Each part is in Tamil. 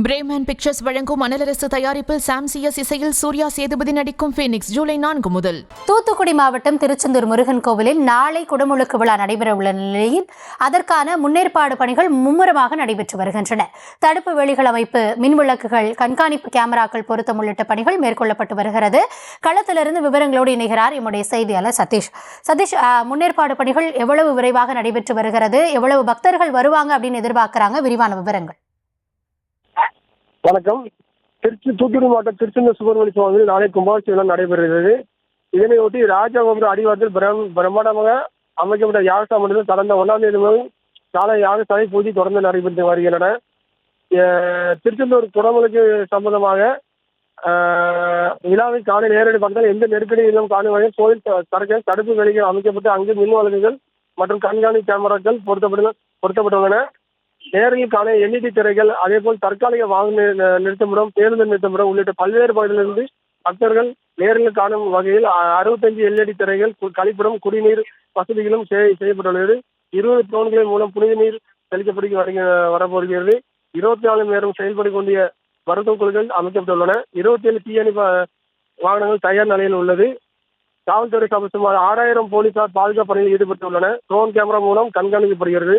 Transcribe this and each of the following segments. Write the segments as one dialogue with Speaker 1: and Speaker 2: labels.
Speaker 1: பிரேமன் பிக்சர்ஸ் வழங்கும் அனலரசு தயாரிப்பில் சாம் சிஎஸ் இசையில் சூர்யா சேதுபதி நடிக்கும் ஃபீனிக்ஸ் ஜூலை 4 முதல்.
Speaker 2: தூத்துக்குடி மாவட்டம் திருச்செந்தூர் முருகன் கோவிலில் நாளை குடமுழுக்கு விழா நடைபெறவுள்ள நிலையில் அதற்கான முன்னேற்பாடு பணிகள் மும்முரமாக நடைபெற்று வருகின்றன. தடுப்பு வேலிகள் அமைப்பு, மின்விளக்குகள், கண்காணிப்பு கேமராக்கள் பொருத்தம் உள்ளிட்ட பணிகள் மேற்கொள்ளப்பட்டு வருகிறது. களத்திலிருந்து விவரங்களோடு இணைகிறார் எம்முடைய செய்தியாளர் சதீஷ். முன்னேற்பாடு பணிகள் எவ்வளவு விரைவாக நடைபெற்று வருகிறது, எவ்வளவு பக்தர்கள் வருவாங்க அப்படின்னு எதிர்பார்க்கிறாங்க, விரிவான விவரங்கள்.
Speaker 3: வணக்கம். தூத்துக்குடி மாவட்டம் திருச்செந்தூர் சுப்பிரமணிய சுவாமியில் நாளை கும்பாபிஷேகம் நடைபெறுகிறது. இதனையொட்டி ராஜகோபுர அடிவாரத்தில் பிரம்மாண்டமாக அமைக்கப்பட்ட யாகசா மண்டபத்தில் கடந்த 1ஆம் தேதி முதல் காலை யாகசாலை பூஜை தொடர்ந்து நடைபெற்று வருகின்றன. திருச்செந்தூர் குடமுழுக்கு சம்பந்தமாக விழாவை காண நேரடி பக்தர்கள் எந்த நெருக்கடியிலும் காணும் வகையில் கோயில் தடுப்பு வேலிகள் அமைக்கப்பட்டு அங்கு மின் வழக்குகள் மற்றும் கண்காணிப்பு கேமராக்கள் பொருத்தப்பட்டுள்ளன. நேரில் காண LED திரைகள், அதேபோல் தற்காலிக வாகன நிறுத்தமிடம், பேருந்து நிறுத்தமிடம் உள்ளிட்ட பல்வேறு பகுதியிலிருந்து பக்தர்கள் நேரில் காணும் வகையில் 65 LED திரைகள், கழிப்பிடம், குடிநீர் வசதிகளும் செய்யப்பட்டுள்ளது. 20 தோன்களின் மூலம் புனித நீர் தெளிக்கப்பட்டு வரப்போகிறது. 24 மணி நேரம் செயல்படக்கூடிய மருத்துவ குழுக்கள் அமைக்கப்பட்டுள்ளன. 27 தீயணைப்பு வாகனங்கள் தயார் நிலையில் உள்ளது. காவல்துறை சுமார் 6000 போலீசார் பாதுகாப்பு பணியில் ஈடுபட்டுள்ளனர். ட்ரோன் கேமரா மூலம் கண்காணிக்கப்படுகிறது.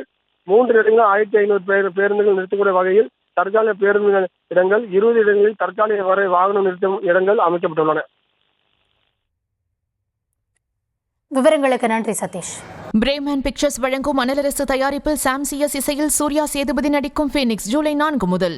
Speaker 3: 3 இடங்கள் 1500 பேருந்துகள் நிறுத்தக்கூடிய வகையில் தற்காலிக பேருந்து இடங்கள், 20 இடங்களில் தற்காலிக வரை வாகனம் நிறுத்தும் இடங்கள் அமைக்கப்பட்டுள்ளன.
Speaker 2: விவரங்களுக்கு நன்றி சதீஷ்.
Speaker 1: பிரேமன் பிக்சர்ஸ் வழங்கும் அனலரசு தயாரிப்பில் சாம் சிஎஸ் இசையில் சூர்யா சேதுபதி நடிக்கும் ஃபீனிக்ஸ் ஜூலை 4 முதல்.